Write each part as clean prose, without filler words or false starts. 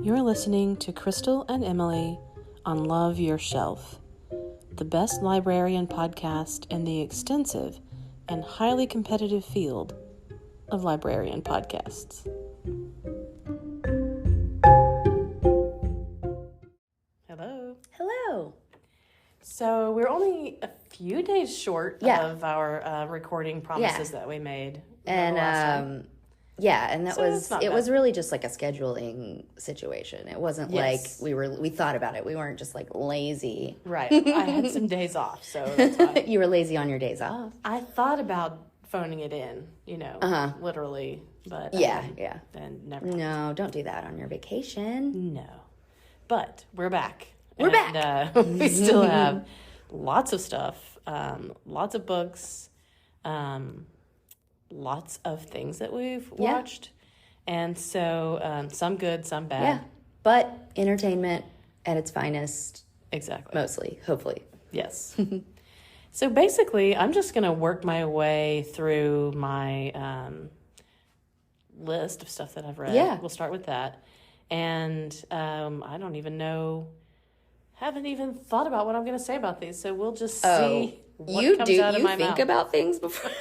You're listening to Crystal and Emily on Love Your Shelf, the best librarian podcast in the extensive and highly competitive field of librarian podcasts. Hello. So we're only a few days short of our recording promises that we made. And and that so it was really just like a scheduling situation. It wasn't like we thought about it. We weren't just like lazy. Right. I had some days off, so that's why. You were lazy on your days off. I thought about phoning it in, literally, but and never. No, don't do that on your vacation. No. But we're back. We're back. We still have lots of stuff, lots of books, lots of things that we've watched. And so some good, some bad. Yeah, but entertainment at its finest. Exactly. Mostly, hopefully. Yes. So basically, I'm just going to work my way through my list of stuff that I've read. Yeah. We'll start with that. And I don't even know, haven't even thought about what I'm going to say about these. So we'll just see what comes out of my mouth. You think about things before?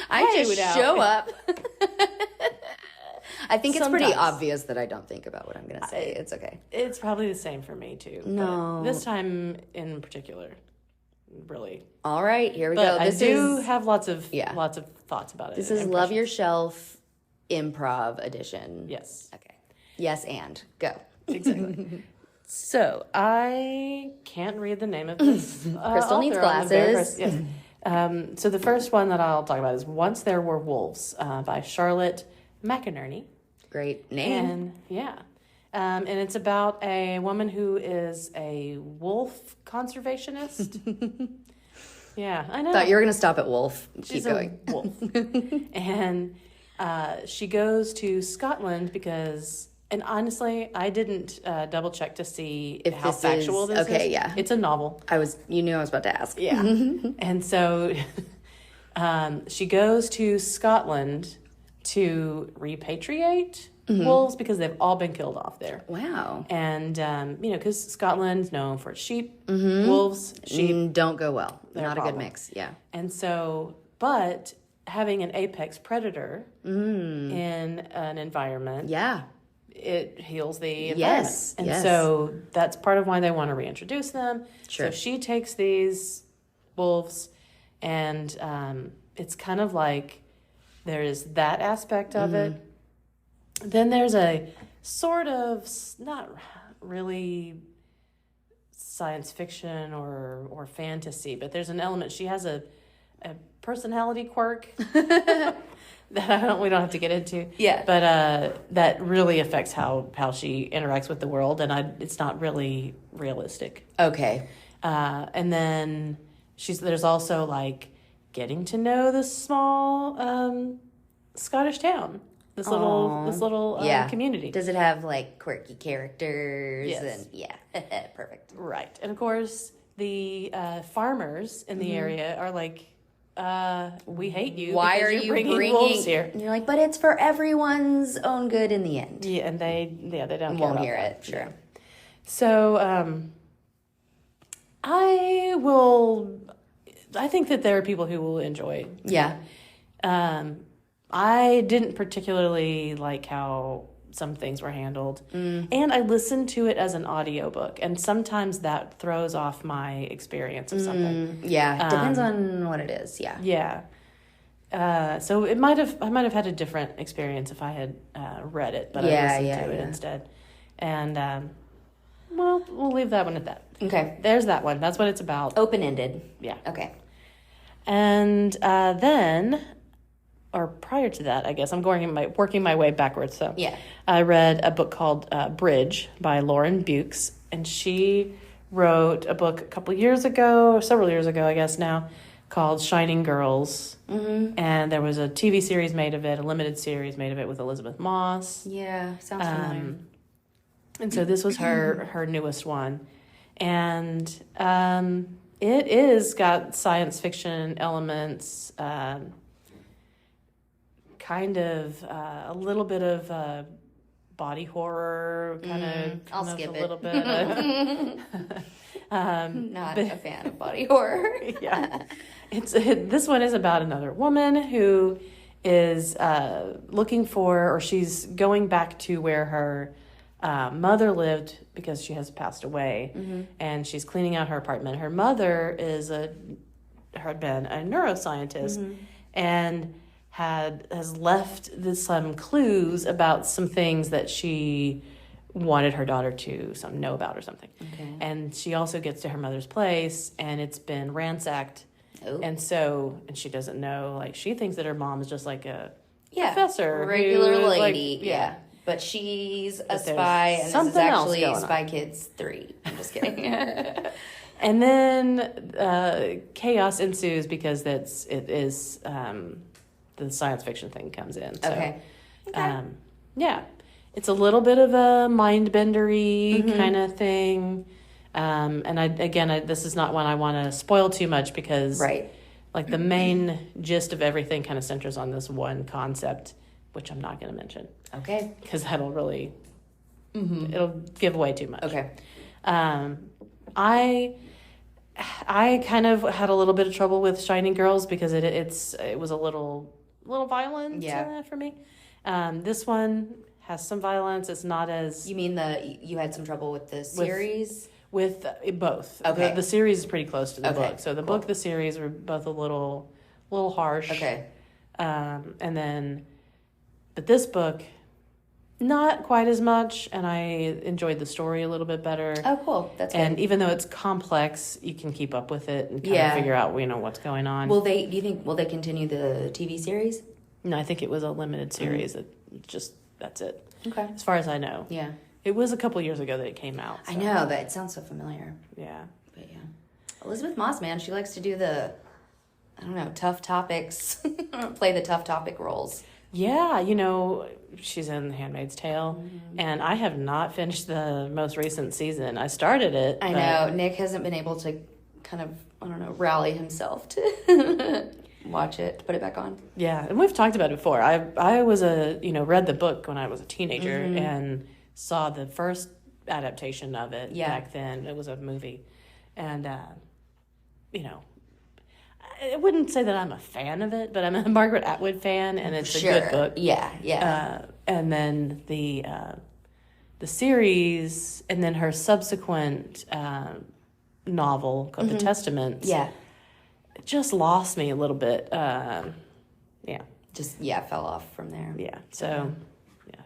I just show up. I think it's pretty obvious that I don't think about what I'm going to say. It's okay. It's probably the same for me, too. No. But this time in particular, really. All right, here we go. I do have lots of thoughts about it. This is Love Your Shelf Improv Edition. Yes. Okay. Yes, and go. Exactly. So, I can't read the name of this. Crystal needs glasses. Yes. So, the first one that I'll talk about is Once There Were Wolves by Charlotte McInerney. Great name. And it's about a woman who is a wolf conservationist. Yeah, I know. Thought you were going to stop at wolf. She's Keep going. A wolf. And she goes to Scotland because... And honestly, I didn't double check to see how factual this is. Okay, yeah. It's a novel. You knew I was about to ask. Yeah. And so she goes to Scotland to repatriate wolves because they've all been killed off there. Wow. And, because Scotland's known for its sheep, wolves, sheep. Don't go well. Not a problem. good mix, yeah. And so, but having an apex predator in an environment. Yeah. It heals the environment. Yes. And so that's part of why they want to reintroduce them. Sure. So she takes these wolves and it's kind of like there's that aspect of it. Then there's a sort of not really science fiction or fantasy, but there's an element. She has a personality quirk that we don't have to get into. Yeah. But that really affects how she interacts with the world, and it's not really realistic. Okay. And then there's also like getting to know this small Scottish town, this little community. Does it have like quirky characters? Yes. And perfect. Right. And of course the farmers in the area are like, we hate you. Why are you bringing wolves here? And you're like, but it's for everyone's own good in the end. Yeah, and they don't won't care hear about it. Sure. Yeah. So I think that there are people who will enjoy. Yeah. I didn't particularly like how some things were handled. And I listened to it as an audiobook, and sometimes that throws off my experience of something. Yeah, depends on what it is. Yeah. So I might have had a different experience if I had read it, but I listened to it instead. And we'll leave that one at that. Okay. There's that one. That's what it's about. Open-ended. Yeah. Okay. And then, or prior to that, I guess, I'm working my way backwards. So yeah. I read a book called Bridge by Lauren Bukes, and she wrote a book several years ago, I guess now, called Shining Girls. And there was a TV series made of it, a limited series made of it with Elizabeth Moss. Yeah, sounds familiar. And so this was her newest one. And it is got science fiction elements, kind of a little bit of body horror I'll skip a it. little bit. Not a fan of body horror. Yeah, this one is about another woman who is looking for, or she's going back to where her mother lived because she has passed away, and she's cleaning out her apartment. Her mother had been a neuroscientist and has left some clues about some things that she wanted her daughter to know about or something. Okay. And she also gets to her mother's place, and it's been ransacked. Oh. And she doesn't know, like, she thinks that her mom is just like a professor. Regular lady. Yeah. But she's a spy, and this is actually Spy Kids 3. I'm just kidding. And then chaos ensues because it is the science fiction thing comes in. So, okay. Yeah. It's a little bit of a mind-bendery kind of thing. And this is not one I want to spoil too much because like the main gist of everything kind of centers on this one concept, which I'm not going to mention. Okay. Because that'll really, it'll give away too much. Okay. I kind of had a little bit of trouble with Shining Girls because it was a little violent for me. This one has some violence. It's not as... You mean you had some trouble with the series? With both. Okay. The series is pretty close to the book. So the book, the series were both a little harsh. Okay. But this book, not quite as much, and I enjoyed the story a little bit better. Oh, cool. That's good. And even though it's complex, you can keep up with it and kind of figure out, what's going on. Do you think will they continue the TV series? No, I think it was a limited series. That's it. Okay. As far as I know. Yeah. It was a couple years ago that it came out. So. I know, but it sounds so familiar. Yeah. But yeah. Elizabeth Moss, man, she likes to do tough topics, play the tough topic roles. Yeah, she's in Handmaid's Tale, and I have not finished the most recent season. I started it. I know. Nick hasn't been able to kind of, rally himself to watch it, to put it back on. Yeah, and we've talked about it before. I was read the book when I was a teenager and saw the first adaptation of it back then. It was a movie. And, I wouldn't say that I'm a fan of it, but I'm a Margaret Atwood fan, and it's a good book. Yeah, yeah. And then the series, and then her subsequent novel called The Testament. Yeah. It just lost me a little bit. Fell off from there. Yeah. So,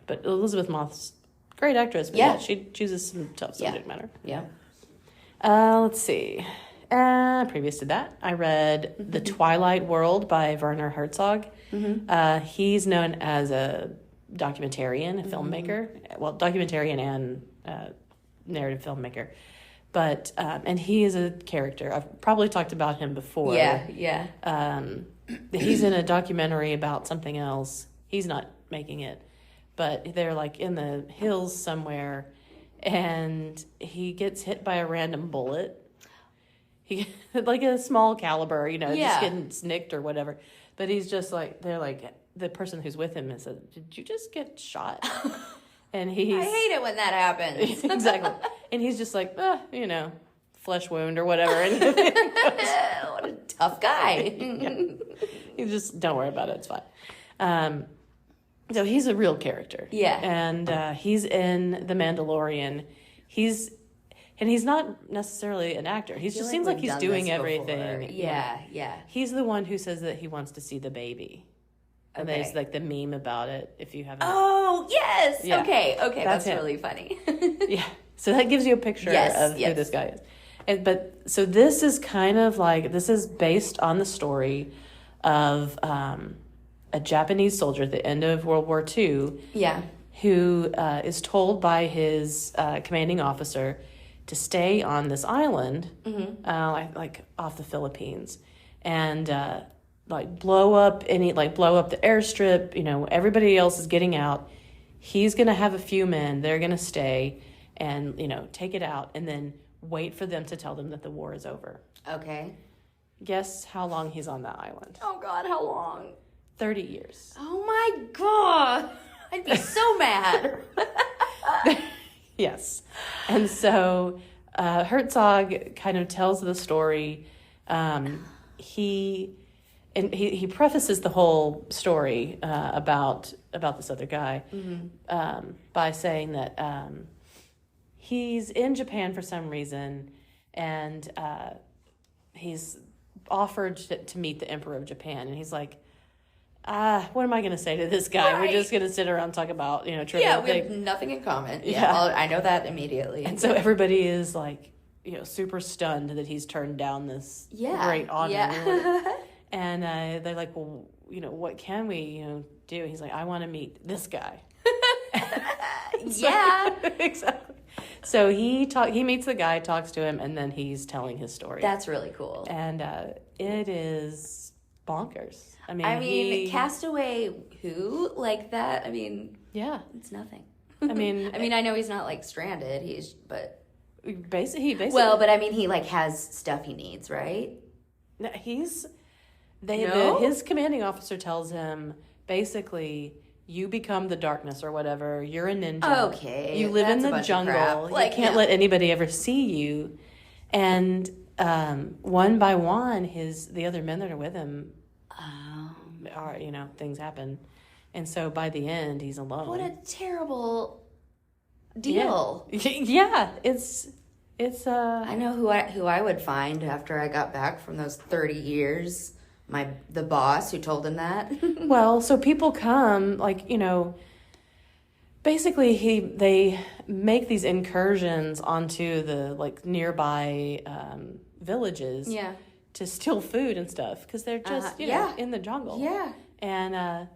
but Elizabeth Moss, great actress. But she chooses some tough subject matter. Yeah. Let's see. Previous to that, I read The Twilight World by Werner Herzog. He's known as a documentarian, a filmmaker. Well, documentarian and narrative filmmaker. But, and he is a character. I've probably talked about him before. Yeah. He's in a documentary about something else. He's not making it. But they're like in the hills somewhere, and he gets hit by a random bullet. He like a small caliber, just getting nicked or whatever. But he's just like, they're like, the person who's with him is, did you just get shot? And I hate it when that happens. Exactly. And he's just like, flesh wound or whatever. And what a tough guy. You just don't worry about it. It's fine. So he's a real character. Yeah. And he's in The Mandalorian. He's not necessarily an actor. He just seems like he's doing everything. Yeah. He's the one who says that he wants to see the baby. And there's like the meme about it, if you haven't. Oh, yes. Yeah. Okay. That's really funny. Yeah. So that gives you a picture of who this guy is. So this is kind of like, this is based on the story of a Japanese soldier at the end of World War II. Yeah. Who is told by his commanding officer to stay on this island, like off the Philippines, and blow up the airstrip. Everybody else is getting out. He's gonna have a few men. They're gonna stay and take it out, and then wait for them to tell them that the war is over. Okay. Guess how long he's on that island? Oh God, how long? 30 years. Oh my God, I'd be so mad. Yes. And so Herzog kind of tells the story. He prefaces the whole story about this other guy by saying that he's in Japan for some reason, and he's offered to meet the Emperor of Japan, and he's like, what am I going to say to this guy? Right. We're just going to sit around and talk about, trivial Yeah, we have nothing in common. Yeah. Well, I know that immediately. And so everybody is like, super stunned that he's turned down this great honor. Yeah. And they're like, well, what can we, do? He's like, I want to meet this guy. Yeah. Exactly. So he meets the guy, talks to him, and then he's telling his story. That's really cool. And it is bonkers. I mean, Castaway, who like that? I mean, yeah, it's nothing. I mean, I know he's not like stranded. He basically. Well, but I mean, he like has stuff he needs, right? No, his commanding officer tells him basically, you become the darkness or whatever. You're a ninja. Okay, you live in the jungle. Like, you can't let anybody ever see you. And one by one, the other men that are with him. Are things happen, and so by the end he's alone. What a terrible deal! Yeah, it's. I know who I would find after I got back from those 30 years. The boss who told him that. Well, so people come basically they make these incursions onto the nearby villages. Yeah. To steal food and stuff because they're just in the jungle. Yeah, and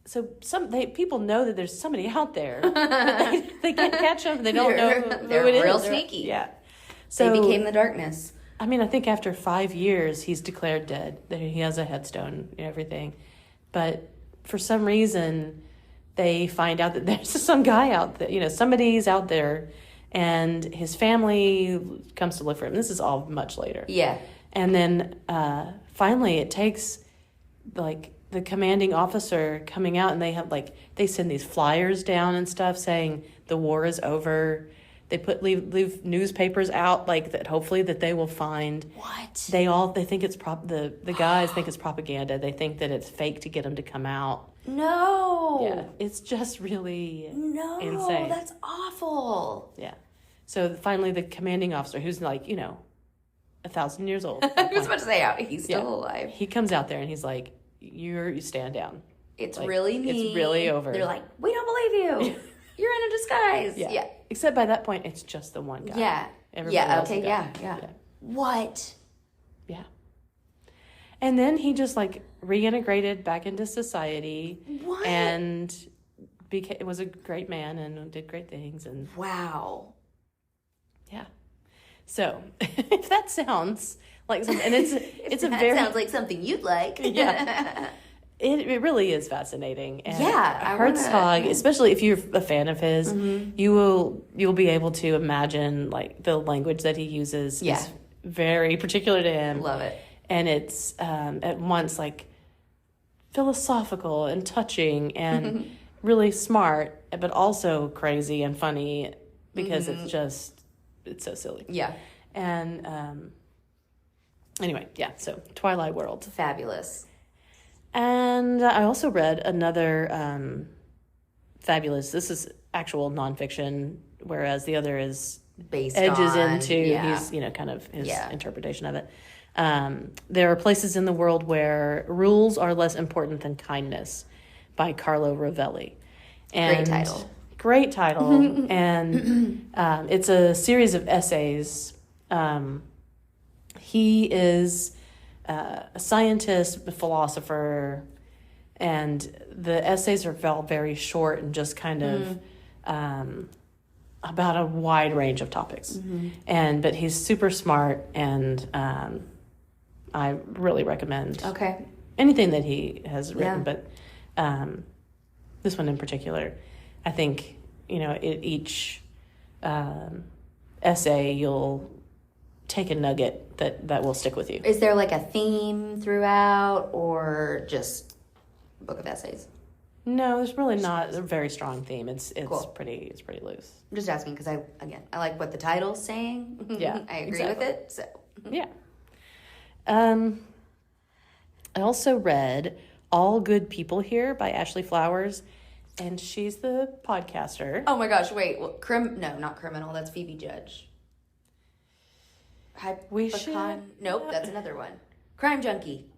so people know that there's somebody out there. They can't catch them. They don't know who they're it is. Real sneaky. Yeah, so they became the darkness. I mean, I think after 5 years, he's declared dead. He has a headstone and everything, but for some reason, they find out that there's some guy out there. Somebody's out there, and his family comes to look for him. This is all much later. Yeah. And then finally it takes the commanding officer coming out, and they send these flyers down and stuff saying the war is over. They leave newspapers out that hopefully that they will find. What? They think it's the guys think it's propaganda. They think that it's fake to get them to come out. No. Yeah, it's just really insane. That's awful. Yeah. So finally the commanding officer, who's 1,000 years old. I was about to say, he's still alive. He comes out there and he's like, you stand down. It's really me. It's really over. They're like, we don't believe you. You're in a disguise. Yeah. Except by that point, it's just the one guy. Yeah. Okay. Yeah. What? Yeah. And then he just reintegrated back into society. What? And was a great man and did great things. And wow. Yeah. So, if that sounds like something, and sounds like something you'd like. Yeah. It really is fascinating. And yeah. Herzog, especially if you're a fan of his, you'll be able to imagine the language that he uses is very particular to him. Love it. And it's at once philosophical and touching and really smart, but also crazy and funny because it's so silly. Yeah. And anyway, so Twilight World. Fabulous. And I also read another fabulous, this is actual nonfiction, whereas the other is edges into his, kind of his interpretation of it. There are places in the world where rules are less important than kindness by Carlo Rovelli. And Great title. And it's a series of essays. He is a scientist, a philosopher, and the essays are very short and just kind of about a wide range of topics. But he's super smart, and I really recommend anything that he has written. But this one in particular, I think, each essay you'll take a nugget that will stick with you. Is there a theme throughout, or just book of essays? No, there's really not a very strong theme. It's cool. pretty loose. I'm just asking because I like what the title's saying. Yeah, I agree with it. So yeah. I also read All Good People Here by Ashley Flowers, and she's the podcaster. Oh my gosh! Wait, well, no, not Criminal. That's Phoebe Judge. Nope, that's another one. Crime Junkie.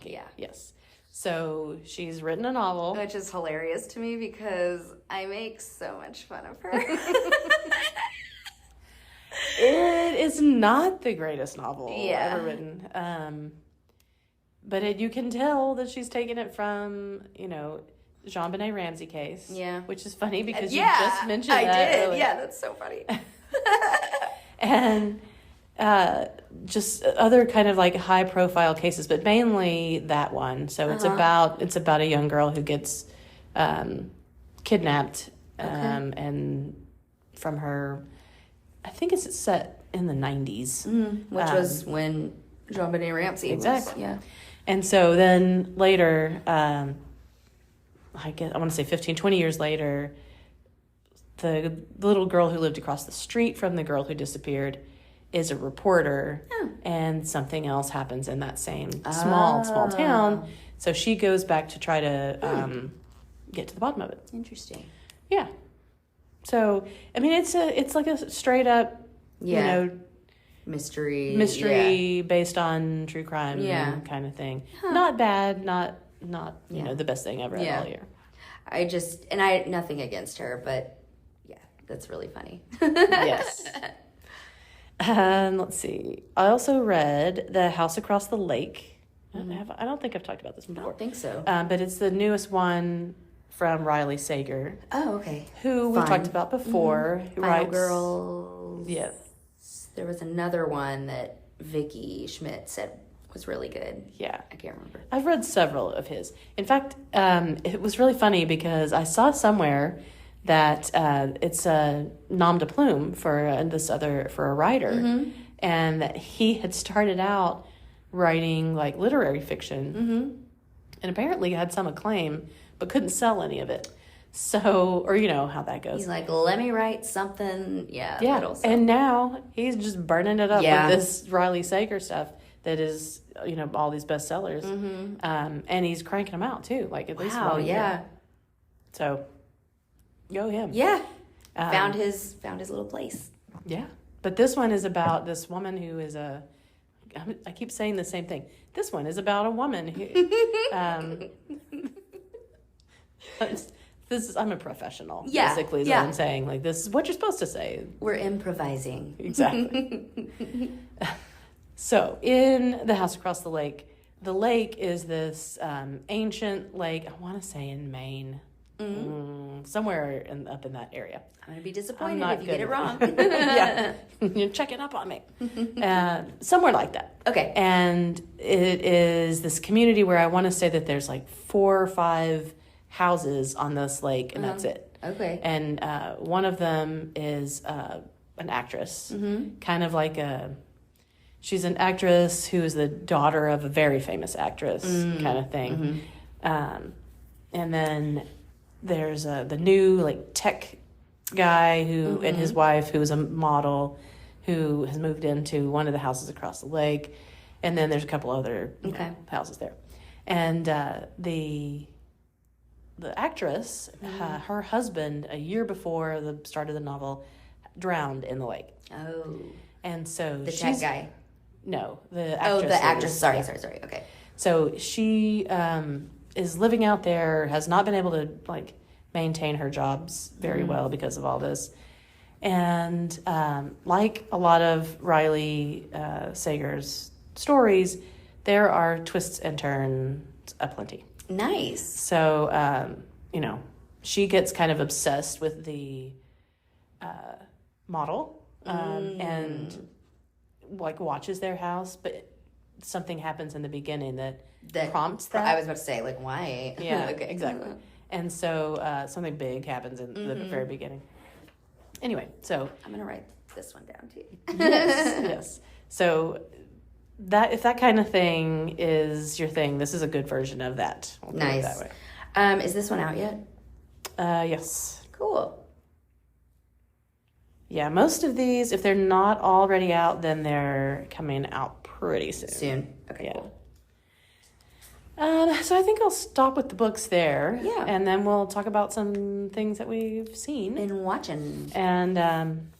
Yeah. Yes. So she's written a novel. Which is hilarious to me because I make so much fun of her. It is not the greatest novel ever written. But you can tell that she's taken it from, JonBenet Ramsey case. Yeah. Which is funny because you just mentioned that I did. earlier. Yeah, that's so funny. And just other kind of like high profile cases, but mainly that one. So it's about a young girl who gets kidnapped and from her, I think it's set in the 90s. Which was when JonBenet Ramsey was. Yeah. And so then later, I want to say 15, 20 years later, the little girl who lived across the street from the girl who disappeared is a reporter, and something else happens in that same small town. So she goes back to try to get to the bottom of it. Interesting. Yeah. So, I mean, it's like a straight up, mystery based on true crime kind of thing. Not bad, not the best thing I've read all year. I nothing against her, but that's really funny. Yes. Let's see. I also read The House Across the Lake. I don't think I've talked about this one before. I don't think so. But it's the newest one from Riley Sager. Oh, okay. Who we've talked about before. Who Final writes Girls. Yes. There was another one that Vicky Schmidt said was really good. Yeah. I can't remember. I've read several of his. In fact, it was really funny because I saw somewhere that it's a nom de plume for a writer, and that he had started out writing like literary fiction, and apparently had some acclaim, but couldn't sell any of it. So, or how that goes. He's like, let me write something. Yeah. And now he's just burning it up with this Riley Sager stuff that is, all these bestsellers, and he's cranking them out too, like at least one a year. So. Go him. Yeah. Found his little place. Yeah. But this one is about this woman who is I keep saying the same thing. This one is about a woman who I'm a professional. Yeah. Basically is what I'm saying. Like, this is what you're supposed to say. We're improvising. Exactly. So in The House Across the Lake is this ancient lake, I want to say in Maine. Somewhere up in that area. I'm going to be disappointed if you get it wrong. Yeah. You're checking up on me. Somewhere like that. Okay. And it is this community where I want to say that there's like 4 or 5 houses on this lake, and that's it. Okay. And one of them is an actress. Kind of like she's an actress who is the daughter of a very famous actress kind of thing. And then there's the new like tech guy who and his wife, who is a model, who has moved into one of the houses across the lake, and then there's a couple other houses there, and the actress, her husband, a year before the start of the novel, drowned in the lake. Oh, and so the tech guy. No, the actress. Oh, the actress. Sorry. Okay. So she is living out there, has not been able to like maintain her jobs very well because of all this, and like a lot of Riley Sager's stories, there are twists and turns aplenty. Nice. So she gets kind of obsessed with the model and like watches their house, but something happens in the beginning that prompts that. I was about to say, like, why? Yeah, okay. Exactly. And so something big happens in the very beginning. Anyway, so I'm gonna write this one down too. Yes. So if that kind of thing is your thing, this is a good version of that. We'll nice. Put it that way. Is this one out yet? Yes. Cool. Yeah, most of these, if they're not already out, then they're coming out pretty soon. Okay, cool. So I think I'll stop with the books there. Yeah. And then we'll talk about some things that we've seen. Been watching. And,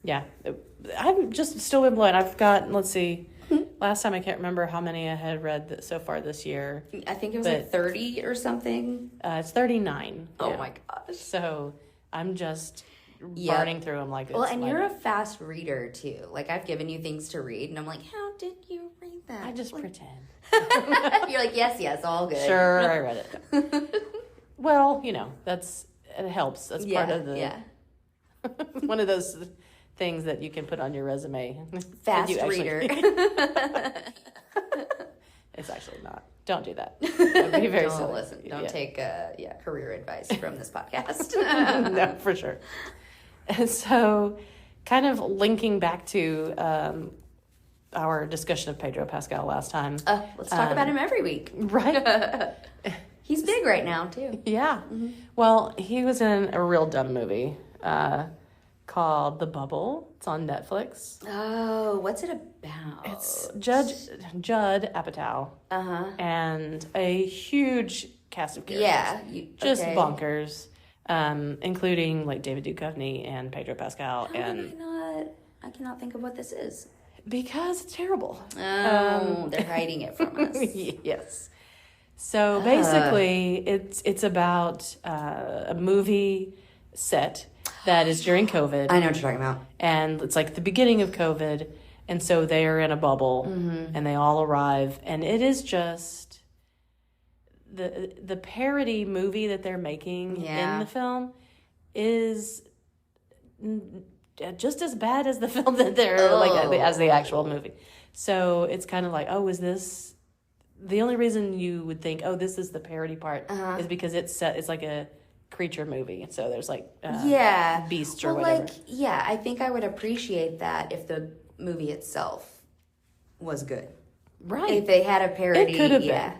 yeah. I've just still been blown. I've got, let's see, last time I can't remember how many I had read so far this year. I think it was like 30 or something. It's 39. Oh, my gosh. So I'm just burning through them like it's and you're a fast reader, too. Like, I've given you things to read, and I'm like, how did you read that? I just like... pretend. You're like, yes, all good. Sure, I read it. Well, you know, it helps. That's part of the one of those things that you can put on your resume. Fast reader. It's actually not. Don't do that. That'd be very Don't silly. listen. Don't take career advice from this podcast. No, for sure. And so, kind of linking back to our discussion of Pedro Pascal last time. Let's talk about him every week. Right. He's big right now, too. Yeah. Mm-hmm. Well, he was in a real dumb movie called The Bubble. It's on Netflix. Oh, what's it about? It's Judd Apatow. And a huge cast of characters. Yeah. Just bonkers. Including like David Duchovny and Pedro Pascal. I cannot think of what this is. Because it's terrible. They're hiding it from us. Yes. So basically, it's about a movie set that is during COVID. I know what you're talking about. And it's like the beginning of COVID. And so they are in a bubble and they all arrive. And it is just the parody movie that they're making in the film is just as bad as the film that they're as the actual movie. So it's kind of like, is this the only reason you would think, this is the parody part is because it's like a creature movie. So there's like beasts or whatever. I think I would appreciate that if the movie itself was good. Right. If they had a parody. It could have been.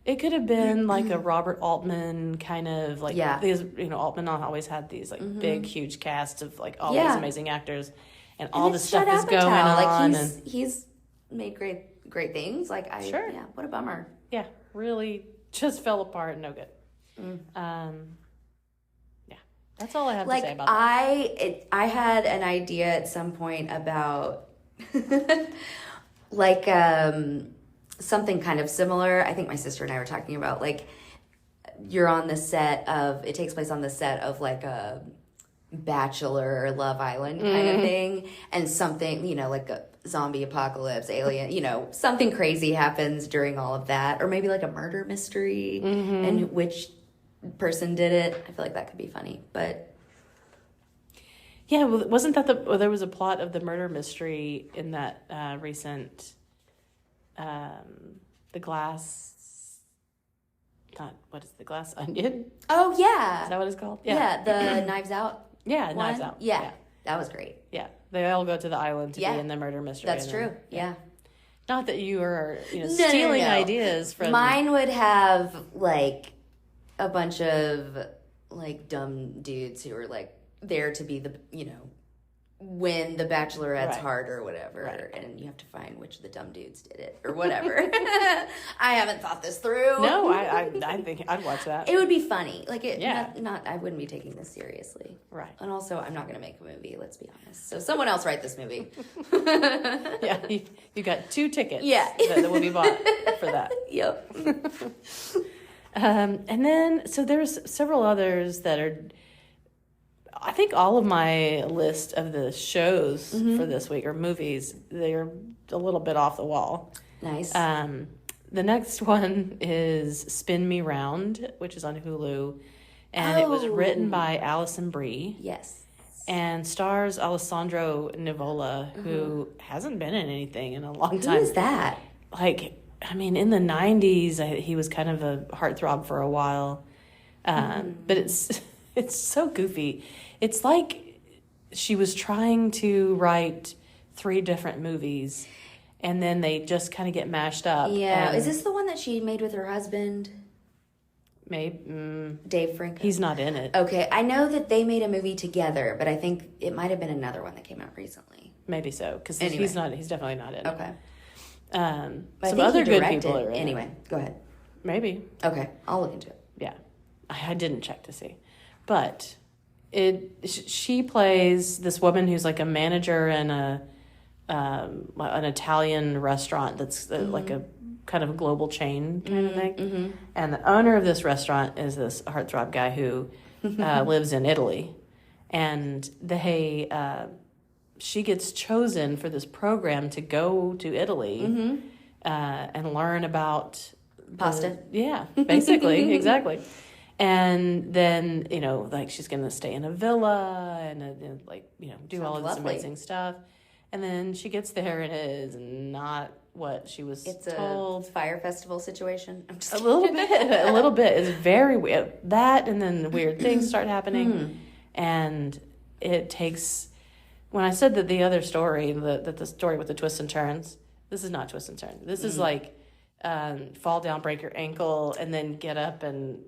It could have been like a Robert Altman kind of like these, Altman always had these like big, huge casts of like all these amazing actors and all this stuff is going on. He's made great things. Like what a bummer. Yeah, really just fell apart. No good. That's all I have to say about that. I had an idea at some point about something kind of similar. I think my sister and I were talking about you're on the set of, it takes place on the set of like a Bachelor or Love Island kind of thing, and something, like a zombie apocalypse, alien, something crazy happens during all of that, or maybe like a murder mystery and which person did it. I feel like that could be funny, but yeah, wasn't that there was a plot of the murder mystery in that recent the glass, what is the Glass Onion? Oh yeah, is that what it's called? Yeah, the Knives Out. Yeah, Knives Out. Yeah, that was great. Yeah, they all go to the island to be in the murder mystery. That's true. Yeah. Not that you are stealing ideas from. Mine would have like a bunch of like dumb dudes who are like there to be the win the Bachelorette's heart or whatever, and you have to find which of the dumb dudes did it or whatever. I haven't thought this through. No, I think I'd watch that. It would be funny. Not I wouldn't be taking this seriously. Right. And also, I'm not going to make a movie, let's be honest. So someone else write this movie. Yeah, you got 2 tickets that will be bought for that. Yep. And then, so there's several others that are, I think all of my list of the shows for this week, or movies, they're a little bit off the wall. Nice. The next one is Spin Me Round, which is on Hulu. And it was written by Alison Brie. Yes. And stars Alessandro Nivola, who hasn't been in anything in a long time. Who is that? In the 90s, he was kind of a heartthrob for a while. But it's so goofy. It's like she was trying to write 3 different movies, and then they just kind of get mashed up. Yeah. Is this the one that she made with her husband? Maybe. Dave Franco. He's not in it. Okay. I know that they made a movie together, but I think it might have been another one that came out recently. Maybe so, because he's definitely not in it. Okay. Some other good people are in it. Anyway, go ahead. Maybe. Okay. I'll look into it. Yeah. I didn't check to see. But she plays this woman who's like a manager in an Italian restaurant that's like a kind of a global chain kind of thing. Mm-hmm. And the owner of this restaurant is this heartthrob guy who lives in Italy. And she gets chosen for this program to go to Italy and learn about pasta. Yeah, basically, exactly. And then, like she's going to stay in a villa and do all of this amazing stuff. And then she gets there and it is not what she was told. It's a fire festival situation. I'm just a little bit. It's very weird. That and then weird things start happening. And it takes, when I said that the other story, that the story with the twists and turns, this is not twists and turns. This is like fall down, break your ankle, and then get up and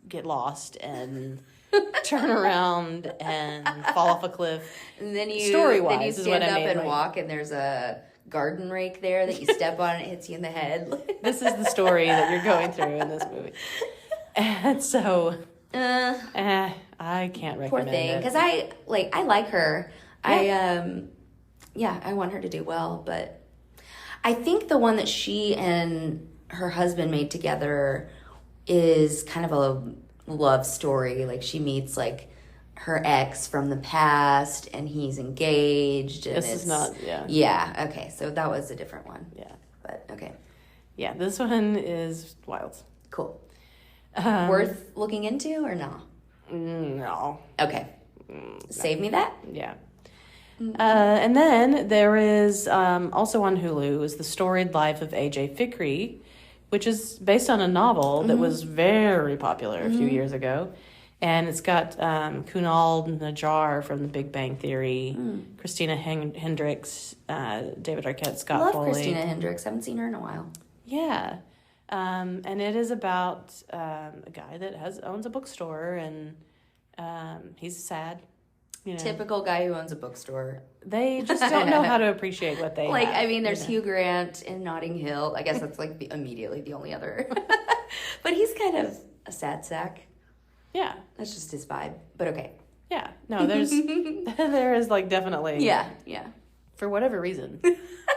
get lost and turn around and fall off a cliff. And then you stand up and walk, and there's a garden rake there that you step on and it hits you in the head. This is the story that you're going through in this movie. And so I can't recommend it. Poor thing, because I like her. Yeah. I want her to do well, but I think the one that she and her husband made together is kind of a love story. Like she meets like her ex from the past and he's engaged. And this is not, Yeah, okay. So that was a different one. Yeah. But okay. Yeah, this one is wild. Cool. Worth looking into or no? No. Okay. Save me that? Yeah. And then there is also on Hulu is The Storied Life of A.J. Fikry, which is based on a novel that was very popular a few years ago. And it's got Kunal Najjar from The Big Bang Theory, Christina Hendricks, David Arquette, Scott Foley. Love Christina Hendricks. Haven't seen her in a while. Yeah. And it is about a guy that owns a bookstore, and he's sad. Typical guy who owns a bookstore. They just don't know how to appreciate what they have. I mean, there's Hugh Grant in Notting Hill. I guess that's immediately the only other. But he's kind of a sad sack. Yeah. That's just his vibe. But okay. Yeah. No, there is definitely. Yeah. For whatever reason,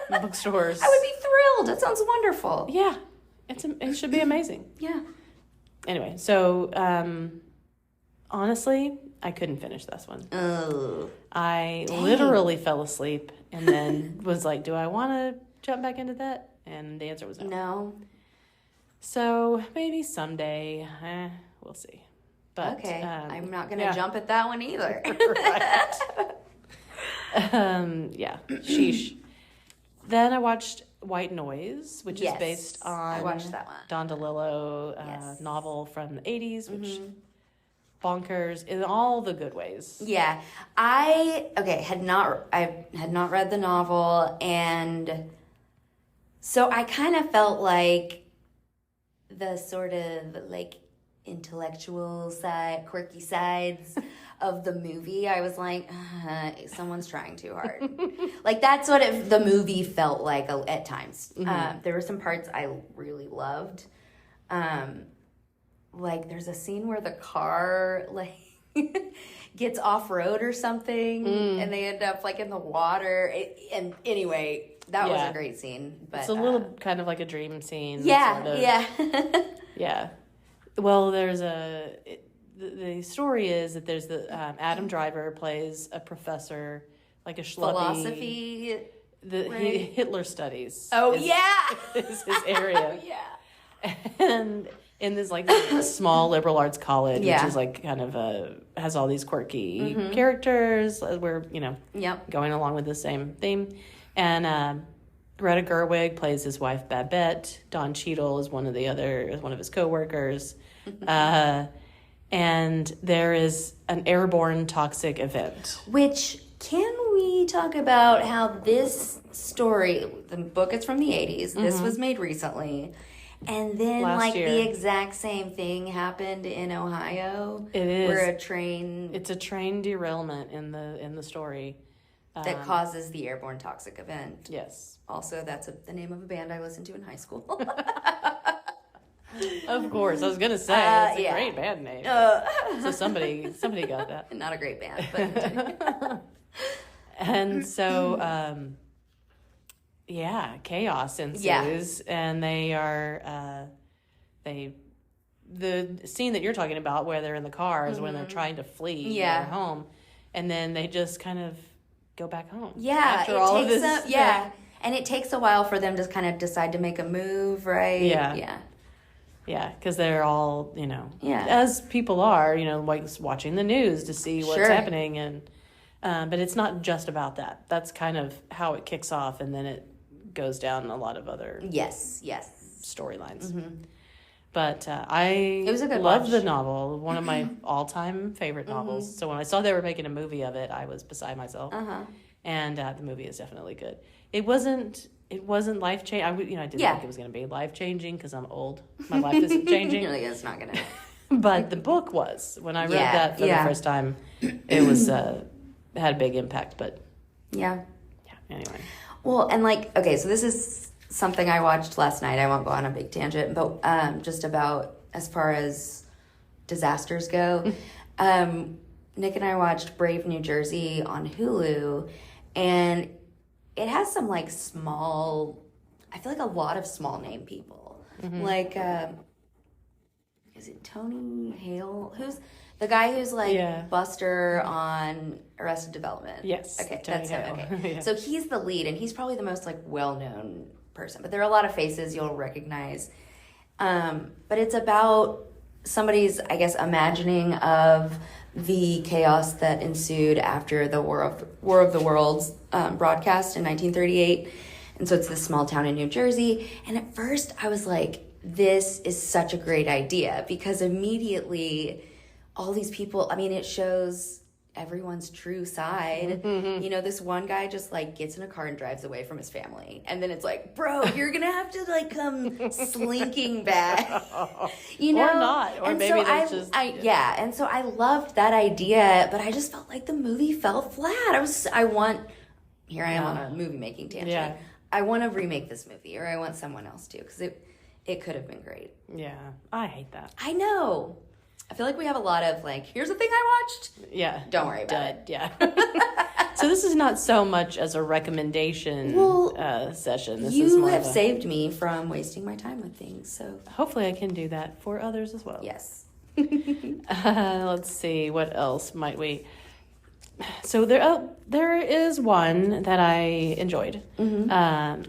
bookstores. I would be thrilled. That sounds wonderful. Yeah. It should be amazing. Yeah. Anyway, so honestly, I couldn't finish this one. Oh. I literally fell asleep and then was like, do I want to jump back into that? And the answer was no. No. So maybe someday. We'll see. But okay. I'm not going to jump at that one either. Right. Yeah. Sheesh. Then I watched White Noise, which is based on I watched that one. Don DeLillo novel from the 80s, which bonkers in all the good ways. Yeah. I had not read the novel, and so I kind of felt like the sort of like intellectual side, quirky sides of the movie. I was like, someone's trying too hard. Like that's what the movie felt like at times. There were some parts I really loved. Like there's a scene where the car like gets off road or something, and they end up like in the water. And anyway, that was a great scene. But it's a little kind of like a dream scene. Yeah, sort of. yeah, yeah. Well, the story is that there's the Adam Driver plays a professor, like a schluppy philosophy. Hitler studies. Oh is his area. Oh yeah, and in this like small liberal arts college, which is like kind of has all these quirky characters. We're going along with the same theme, and Greta Gerwig plays his wife Babette. Don Cheadle is one of his coworkers, and there is an airborne toxic event. Which can we talk about how this story? The book is from the 80s. This was made recently. And then, last year. the exact same thing happened in Ohio. It is. Where a train... It's a train derailment in the story. That causes the airborne toxic event. Yes. Also, that's the name of a band I listened to in high school. Of course. I was going to say, it's a great band name. So somebody got that. Not a great band, but... And so, chaos ensues. And they are... the scene that you're talking about where they're in the car is when they're trying to flee their home. And then they just kind of go back home. Yeah. After all of this. And it takes a while for them to kind of decide to make a move, right? Yeah. Yeah, because they're all, as people are, like watching the news to see what's happening. And but it's not just about that. That's kind of how it kicks off, and then it goes down a lot of other storylines. Mm-hmm. But I love the novel, one of my all-time favorite novels. So when I saw they were making a movie of it, I was beside myself. And the movie is definitely good. It wasn't life-changing. I didn't think it was going to be life-changing because I'm old. My life isn't changing. You're like, it's not going to. But the book was. When I read that for the first time, it was it had a big impact. But anyway. Well, and okay, so this is something I watched last night. I won't go on a big tangent, but just about as far as disasters go. Nick and I watched Brave New Jersey on Hulu, and it has some small, I feel like a lot of small name people. Mm-hmm. Is it Tony Hale? Who's the guy who's Buster on Arrested Development? Yes. Okay, Tony that's Hale. him. Okay. Yeah. So he's the lead, and he's probably the most well-known person, but there are a lot of faces you'll recognize. But it's about somebody's, I guess, imagining of the chaos that ensued after the War of the Worlds broadcast in 1938. And so it's this small town in New Jersey. And at first I was like, this is such a great idea, because immediately all these people, it shows everyone's true side. Mm-hmm. This one guy just gets in a car and drives away from his family, and then it's like, bro, you're gonna have to come slinking back, or not, or and maybe so that's just and so I loved that idea, but I just felt like the movie fell flat. Here I am on a movie making tangent. Yeah. I want to remake this movie, or I want someone else to, because it could have been great. Yeah, I hate that. I know. I feel like we have a lot of here's the thing I watched. Yeah. Don't worry about it. Yeah. So this is not so much as a recommendation session. This is you more have saved me from wasting my time with things. So hopefully I can do that for others as well. Yes. Let's see. What else might we... So there is one that I enjoyed. Mm-hmm. And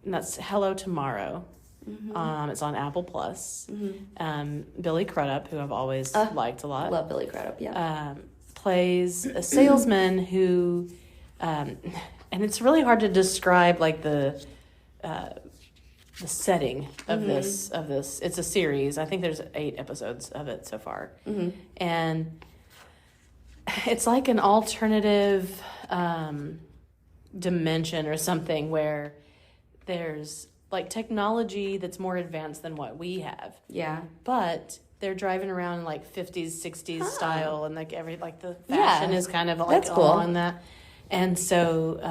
that's Hello Tomorrow. Mm-hmm. It's on Apple Plus. Mm-hmm. Billy Crudup, who I've always liked a lot. Love Billy Crudup, yeah. Plays a salesman who, and it's really hard to describe the setting of this. It's a series. I think there's 8 episodes of it so far, and it's like an alternative dimension or something where there's technology that's more advanced than what we have. Yeah. But they're driving around in 50s, 60s style, and the fashion is kind of that's cool. along that. And so,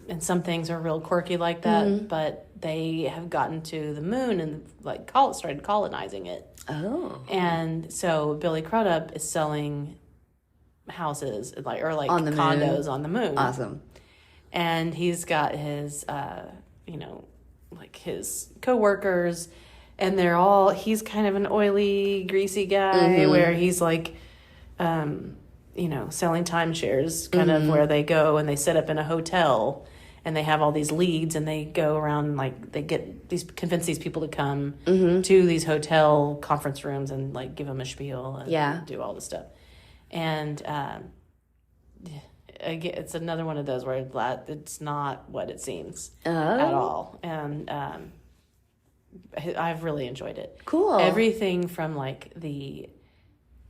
and some things are real quirky like that, but they have gotten to the moon and started colonizing it. Oh. And so Billy Crudup is selling houses on the condos moon. On the moon. Awesome. And he's got his, his coworkers, and he's kind of an oily, greasy guy where he's selling timeshares, kind of where they go and they set up in a hotel and they have all these leads and they go around, they convince these people to come to these hotel conference rooms and give them a spiel and do all this stuff. And, again, it's another one of those where it's not what it seems at all. And I've really enjoyed it. Cool. Everything from the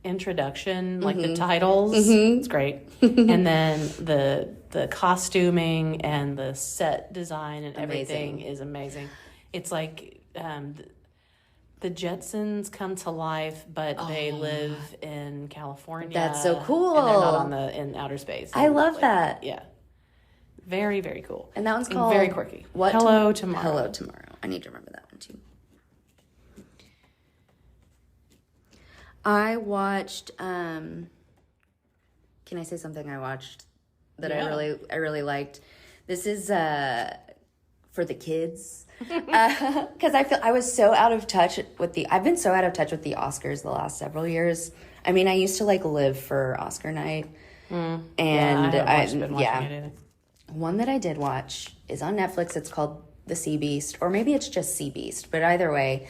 introduction, the titles, it's great. And then the costuming and the set design and everything is amazing. It's the Jetsons come to life, but they live in California. That's so cool. And they're not in outer space. I love that. Yeah. Very, very cool. And that one's called... very quirky. What? Hello, Tomorrow. Hello, Tomorrow. I need to remember that one, too. I watched... Can I say something I watched that I really liked? This is for the kids. Because I was so out of touch with I've been so out of touch with the Oscars the last several years. I mean, I used to live for Oscar night. And I haven't been watching it either. One that I did watch is on Netflix. It's called The Sea Beast, or maybe it's just Sea Beast, but either way,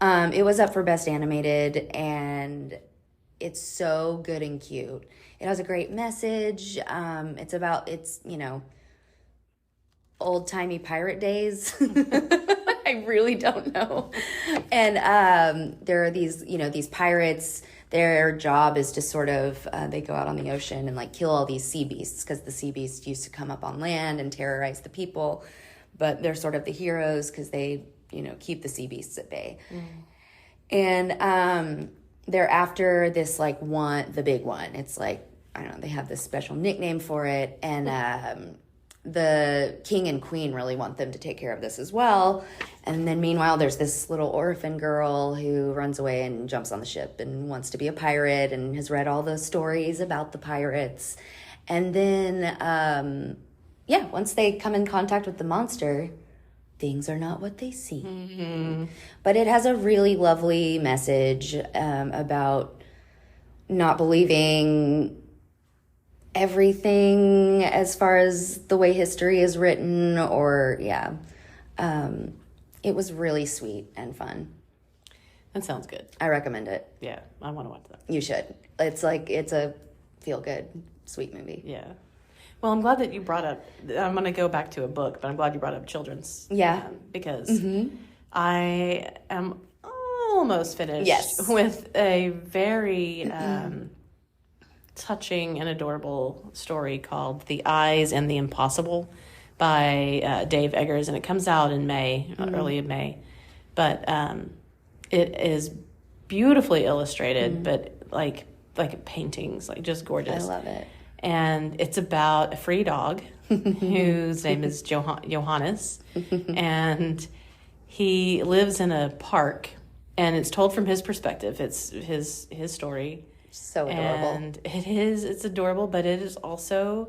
it was up for Best Animated, and it's so good and cute. It has a great message. It's old-timey pirate days. I really don't know. And there are these pirates. Their job is to sort of, they go out on the ocean and kill all these sea beasts, because the sea beasts used to come up on land and terrorize the people. But they're sort of the heroes because they, keep the sea beasts at bay. And they're after this, the big one. It's I don't know, they have this special nickname for it. And the king and queen really want them to take care of this as well. And then meanwhile, there's this little orphan girl who runs away and jumps on the ship and wants to be a pirate and has read all the stories about the pirates. And then, once they come in contact with the monster, things are not what they seem. Mm-hmm. But it has a really lovely message about not believing everything as far as the way history is written, or it was really sweet and fun. That sounds good. I recommend it. Yeah, I want to watch that. You should. It's a feel good, sweet movie. Yeah. Well, I'm glad that you brought up, I'm going to go back to a book, but I'm glad you brought up children's. Yeah. Because I am almost finished with a very touching and adorable story called The Eyes and the Impossible by Dave Eggers, and it comes out in May, early in May. But it is beautifully illustrated, but like paintings, just gorgeous. I love it. And it's about a free dog whose name is Johannes, and he lives in a park, and it's told from his perspective. It's his story. So adorable. And it's adorable, but it is also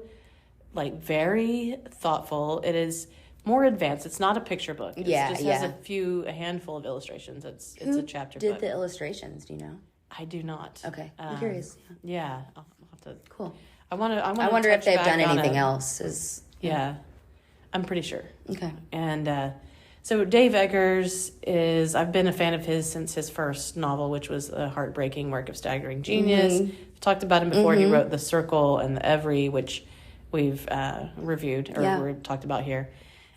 very thoughtful. It is more advanced. It's not a picture book. It just has a handful of illustrations. It's a chapter book. Who did the illustrations? Do you know? I do not. Okay. I'm curious. Yeah. I'll have to. Cool. I wonder if they've done anything else. Yeah. I'm pretty sure. Okay. And so Dave Eggers I've been a fan of his since his first novel, which was A Heartbreaking Work of Staggering Genius. I've talked about him before. He wrote The Circle and The Every, which we've reviewed or we've talked about here.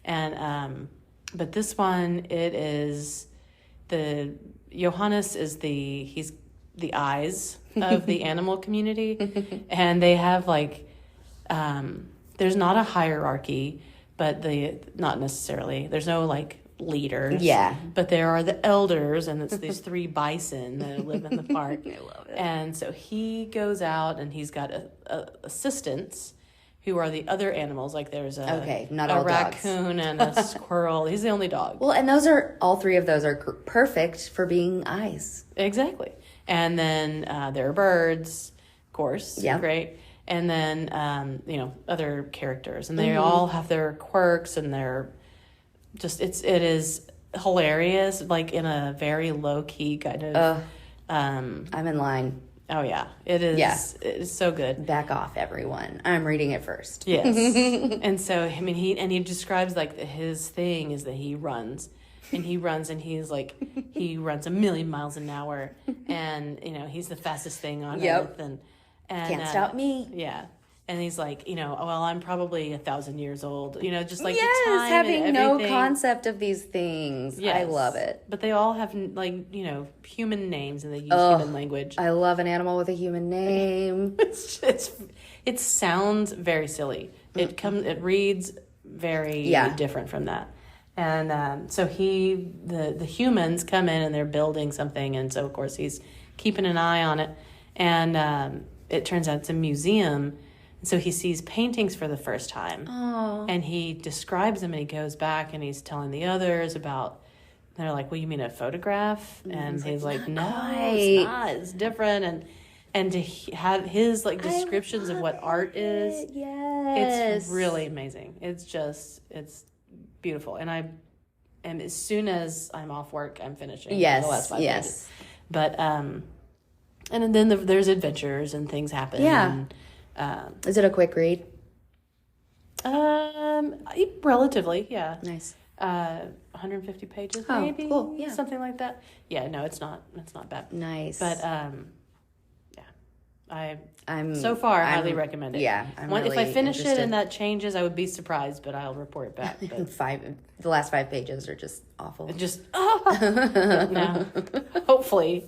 And but this one, it is Johannes is he's the eyes of the animal community, and they have there's not a hierarchy, but not necessarily. There's no leaders. Yeah. But there are the elders, and it's these 3 bison that live in the park. I love it. And so he goes out, and he's got assistants who are the other animals. There's a raccoon and a squirrel. He's the only dog. Well, and all 3 of those are perfect for being eyes. Exactly. And then there are birds, of course. Yeah. Great. And then, other characters. And they all have their quirks, and they're just, it is hilarious, in a very low-key kind of... I'm in line. Oh, yeah. It is. Yeah. It is so good. Back off, everyone. I'm reading it first. Yes. And so, he describes, his thing is that he runs. And he runs, and he runs 1,000,000 miles an hour, and he's the fastest thing on earth, and can't stop me. Yeah, and he's I'm probably 1,000 years old. Just the time having and no everything. Concept of these things. Yes. I love it. But they all have human names, and they use human language. I love an animal with a human name. It sounds very silly. It reads very different from that. And so the humans come in and they're building something, and so of course he's keeping an eye on it. And it turns out it's a museum. So he sees paintings for the first time. Oh. And he describes them, and he goes back and he's telling the others about, they're like, well, you mean a photograph? And he's like, no, it's not. It's different. And to have his like descriptions of what art is, yes, it's really amazing. It's beautiful. And as soon as I'm off work, I'm finishing the last 5 pages. But and then there's adventures and things happen. Yeah. And, is it a quick read? Relatively, yeah. Nice. 150 pages, maybe. Cool. Yeah. Something like that. Yeah, no, it's not bad. Nice. But I'm so far highly recommend it. Yeah, if I finish it and that changes, I would be surprised, but I'll report back. But the last 5 pages are just awful. Just no. Hopefully,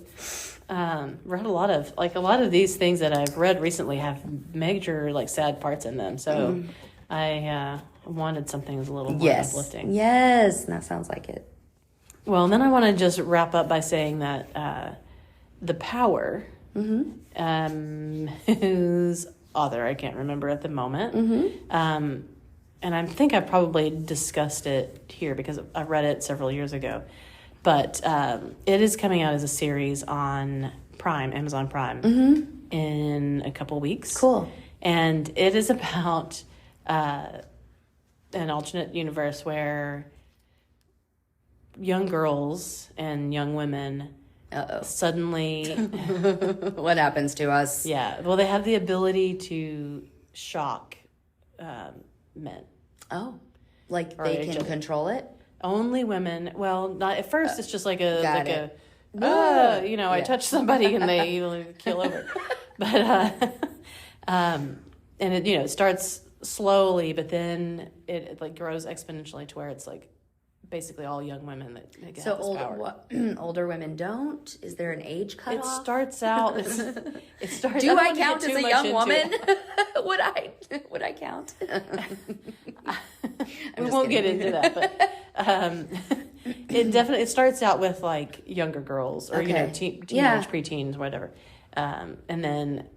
read a lot of these things that I've read recently have major like sad parts in them. So I wanted something that's a little more uplifting. Yes, that sounds like it. Well, and then I want to just wrap up by saying that The Power. Whose author I can't remember at the moment. And I think I probably discussed it here because I read it several years ago. But it is coming out as a series on Amazon Prime, in a couple weeks. Cool. And it is about an alternate universe where young girls and young women suddenly what happens to us? Yeah, well, they have the ability to shock men. Oh, like they can control it? Only women. Well, not at first. It's just like I touch somebody and they kill over. But and it starts slowly, but then it like grows exponentially to where it's like basically all young women that get this power. Older women don't? Is there an age cutoff? It starts out. Do I count as a young woman? Would I count? We won't get into that, but it starts out with like younger girls or teenage preteens, whatever, and then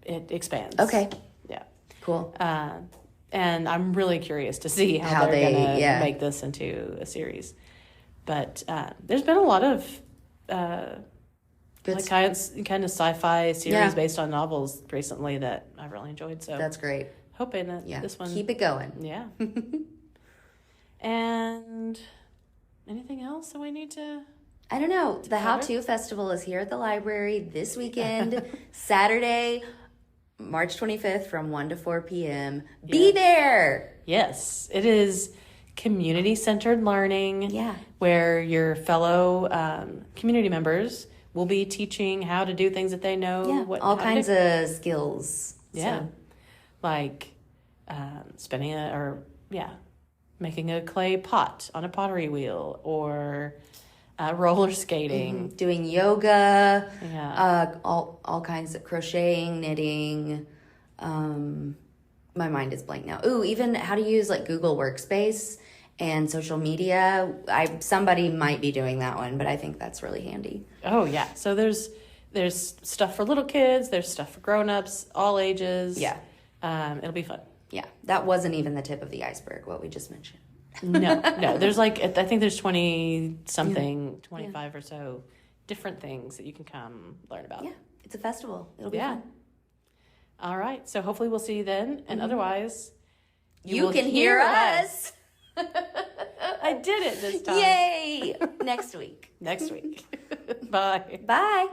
it expands. Okay. Yeah. Cool. And I'm really curious to see how they're going to make this into a series. But there's been a lot of kind of sci-fi series based on novels recently that I've really enjoyed. So that's great. Hoping that this one... Keep it going. Yeah. And anything else that we need to... I don't know. The How To Festival is here at the library this weekend, Saturday, March 25th from 1 to 4 p.m. Be there! Yes. It is community-centered learning where your fellow community members will be teaching how to do things that they know. Yeah, all kinds of skills. Yeah. So. Like making a clay pot on a pottery wheel or roller skating. Doing yoga, all kinds of crocheting, knitting. My mind is blank now. Ooh, even how to use like Google Workspace and social media. Somebody might be doing that one, but I think that's really handy. Oh yeah. So there's stuff for little kids, there's stuff for grown-ups, all ages. Yeah. It'll be fun. Yeah. That wasn't even the tip of the iceberg, what we just mentioned. No. There's I think there's 20-something, 25 or so different things that you can come learn about. Yeah. It's a festival. It'll be fun. All right. So hopefully we'll see you then. And otherwise, you can hear us. I did it this time. Yay. Next week. Bye. Bye.